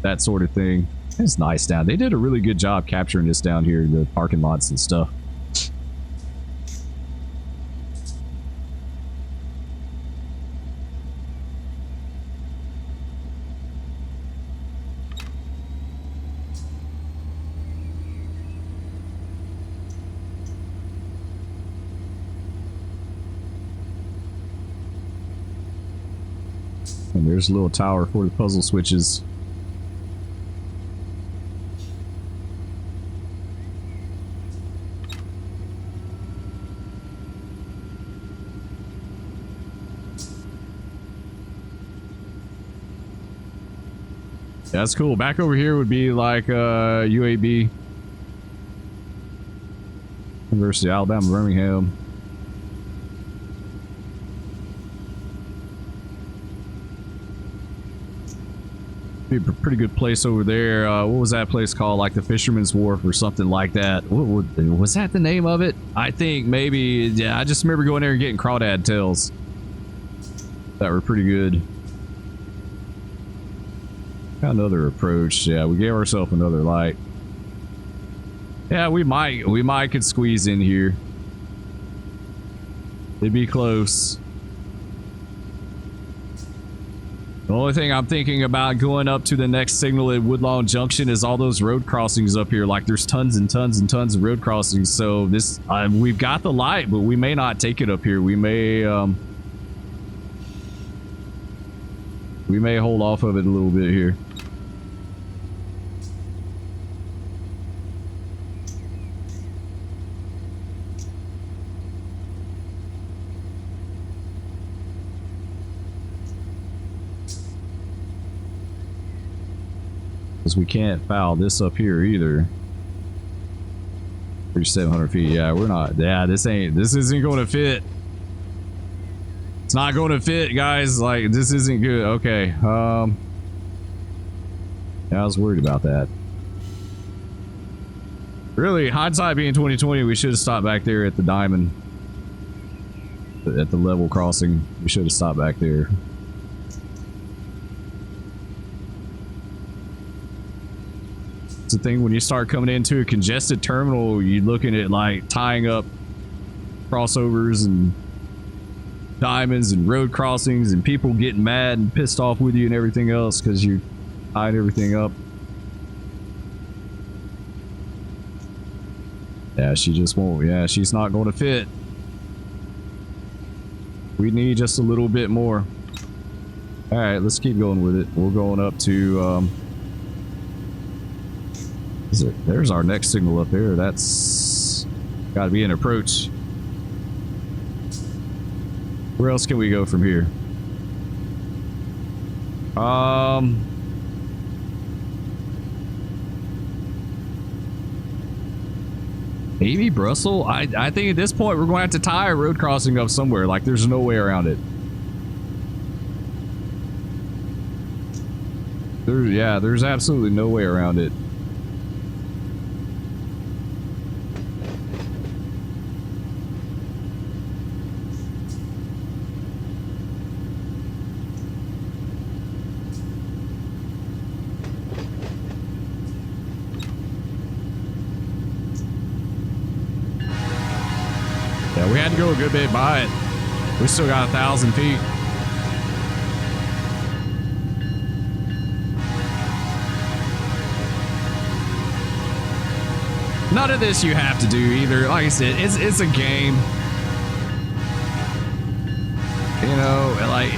That sort of thing. It's nice down. They did a really good job capturing this down here, the parking lots and stuff. And there's a little tower for the puzzle switches. Yeah, that's cool. Back over here would be like UAB. University of Alabama, Birmingham. Be a pretty good place over there. What was that place called? Like the Fisherman's Wharf or something like that. What was that the name of it? I think maybe. Yeah, I just remember going there and getting crawdad tails that were pretty good. Got another approach. Yeah, we gave ourselves another light. Yeah, we might could squeeze in here. It'd be close. The only thing I'm thinking about going up to the next signal at Woodlawn Junction is all those road crossings up here. Like there's tons and tons and tons of road crossings. So this, we've got the light, but we may not take it up here. We may hold off of it a little bit here. Because we can't foul this up here either. 3,700 feet. Yeah, we're not. Yeah, this isn't going to fit. It's not going to fit, guys. Like, this isn't good. Okay. Yeah, I was worried about that. Really, hindsight being 2020, we should have stopped back there at the diamond. At the level crossing. We should have stopped back there. The thing when you start coming into a congested terminal, you're looking at like tying up crossovers and diamonds and road crossings and people getting mad and pissed off with you and everything else because you're tying everything up. Yeah, she just won't. Yeah, she's not going to fit. We need just a little bit more. All right, let's keep going with it. We're going up to there's our next signal up there. That's got to be an approach. Where else can we go from here? Maybe Brussels? I think at this point we're going to have to tie a road crossing up somewhere. Like there's no way around it. There's absolutely no way around it. We had to go a good bit by it. We still got 1,000 feet. None of this you have to do either. Like I said, it's a game. You know, like,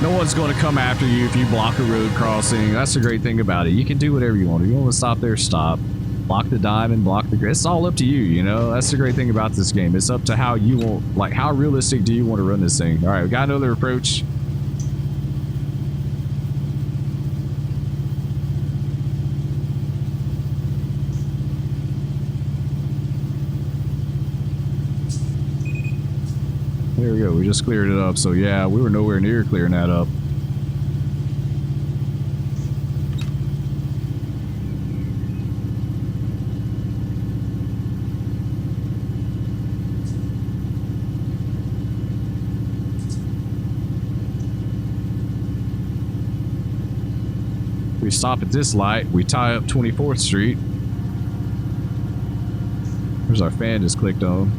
no one's going to come after you if you block a road crossing. That's the great thing about it. You can do whatever you want. If you want to stop there, stop. Block the diamond, block the... It's all up to you, you know? That's the great thing about this game. It's up to how you want... Like, how realistic do you want to run this thing? All right, we got another approach. There we go. We just cleared it up. So, yeah, we were nowhere near clearing that up. We stop at this light. We tie up 24th Street. There's our fan just clicked on.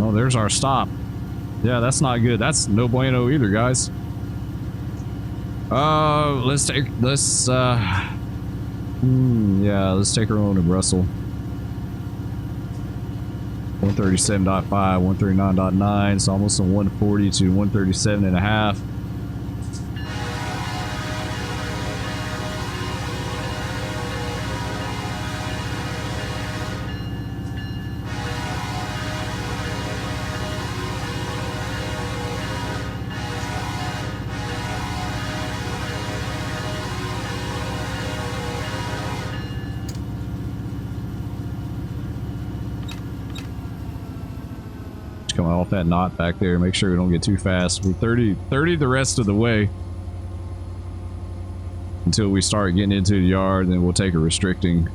Oh, there's our stop. Yeah, that's not good. That's no bueno either, guys. Let's take our own to Russell. 137.5, 139.9, so almost from 140 to 137.5. Coming off that knot back there, make sure we don't get too fast. We're 30 the rest of the way until we start getting into the yard, then we'll take a restricting.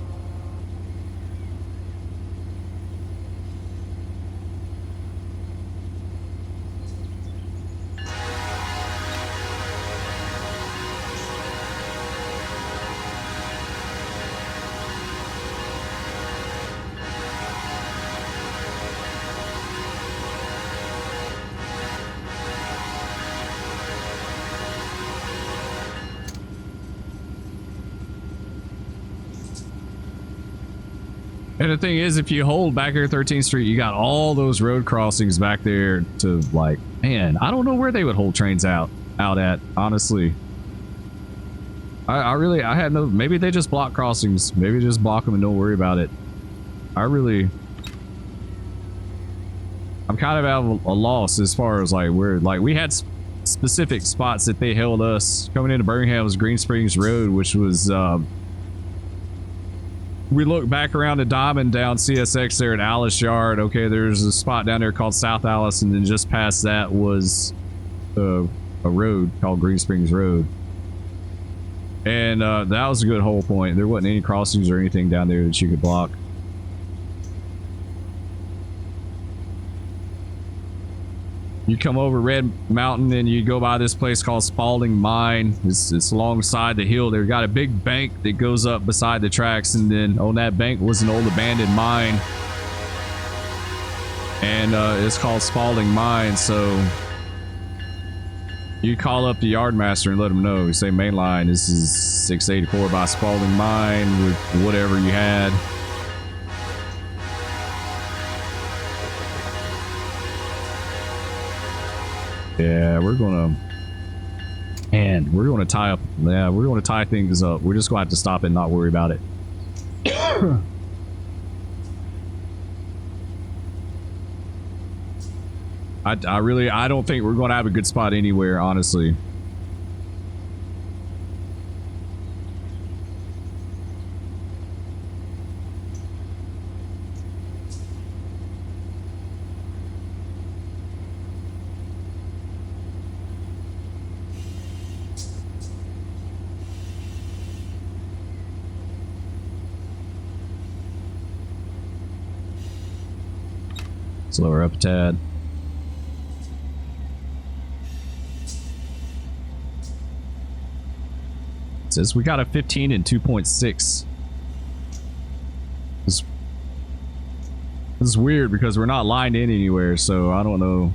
And the thing is, if you hold back here 13th Street, you got all those road crossings back there to, like, man, I don't know where they would hold trains out at, honestly. I had no, maybe they just block crossings. Maybe just block them and don't worry about it. I'm kind of at a loss as far as, like, where, like, we had specific spots that they held us. Coming into Birmingham's Green Springs Road, which was, we look back around the diamond down CSX there at Alice Yard. Okay, there's a spot down there called South Alice, and then just past that was a road called Green Springs Road. And that was a good hold point. There wasn't any crossings or anything down there that you could block. You come over Red Mountain and you go by this place called Spalding Mine. It's alongside the hill. They've got a big bank that goes up beside the tracks, and then on that bank was an old abandoned mine. And it's called Spalding Mine, so you call up the yardmaster and let him know. You say, main line, this is 684 by Spalding Mine with whatever you had. Yeah, we're gonna tie up. Yeah, we're gonna tie things up. We're just gonna have to stop and not worry about it. I don't think we're gonna have a good spot anywhere, honestly. Slow her up a tad. It says we got a 15 and 2.6. This is weird because we're not lined in anywhere, so I don't know.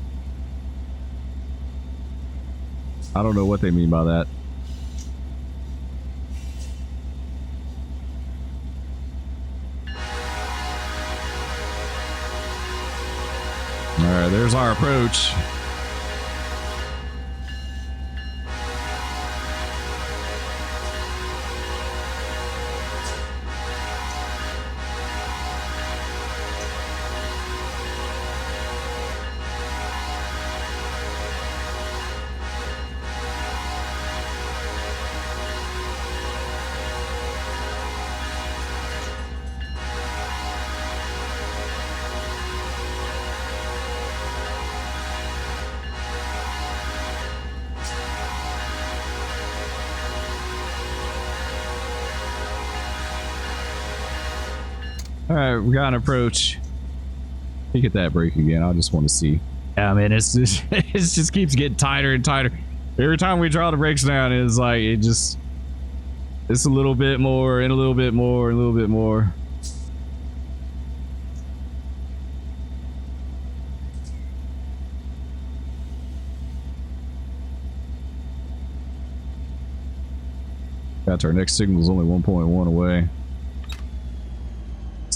I don't know what they mean by that. All right, there's our approach. All right, we got an approach. Let me get that brake again. I just want to see. Yeah, man, it's just it just keeps getting tighter and tighter. Every time we draw the brakes down, it's like it's a little bit more and a little bit more and a little bit more. Got our next signal is only 1.1 away.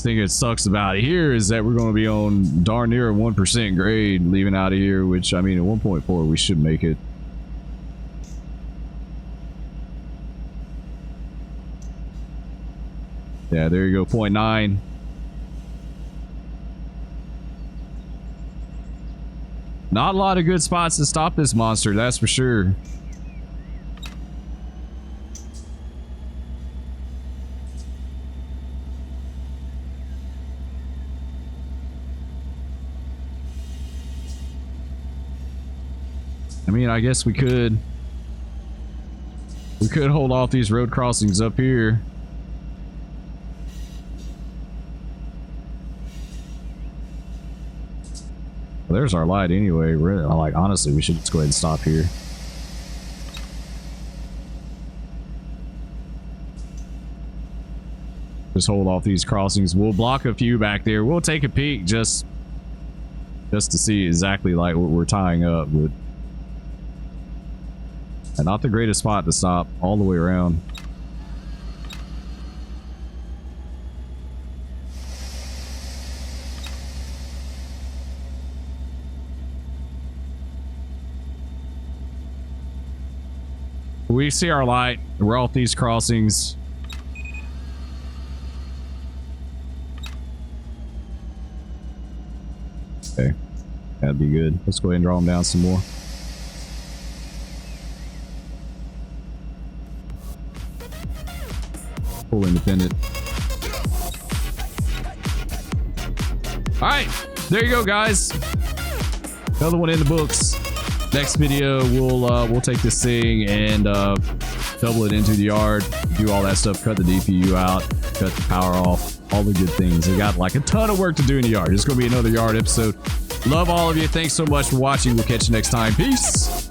Thing that sucks about it here is that we're going to be on darn near a 1% grade leaving out of here, which I mean at 1.4 we should make it. Yeah, there you go, 0.9. Not a lot of good spots to stop this monster, that's for sure. I mean, I guess we could hold off these road crossings up here. Well, there's our light anyway. Really, like honestly, we should just go ahead and stop here. Just hold off these crossings. We'll block a few back there. We'll take a peek just to see exactly like what we're tying up, but. And not the greatest spot to stop all the way around. We see our light. We're off these crossings. Okay, that'd be good. Let's go ahead and draw them down some more. Full independent. All right, there you go, guys. Another one in the books. Next video, we'll take this thing and double it into the yard, do all that stuff, cut the DPU out, cut the power off, all the good things. We got like a ton of work to do in the yard. It's gonna be another yard episode. Love all of you. Thanks so much for watching. We'll catch you next time. Peace.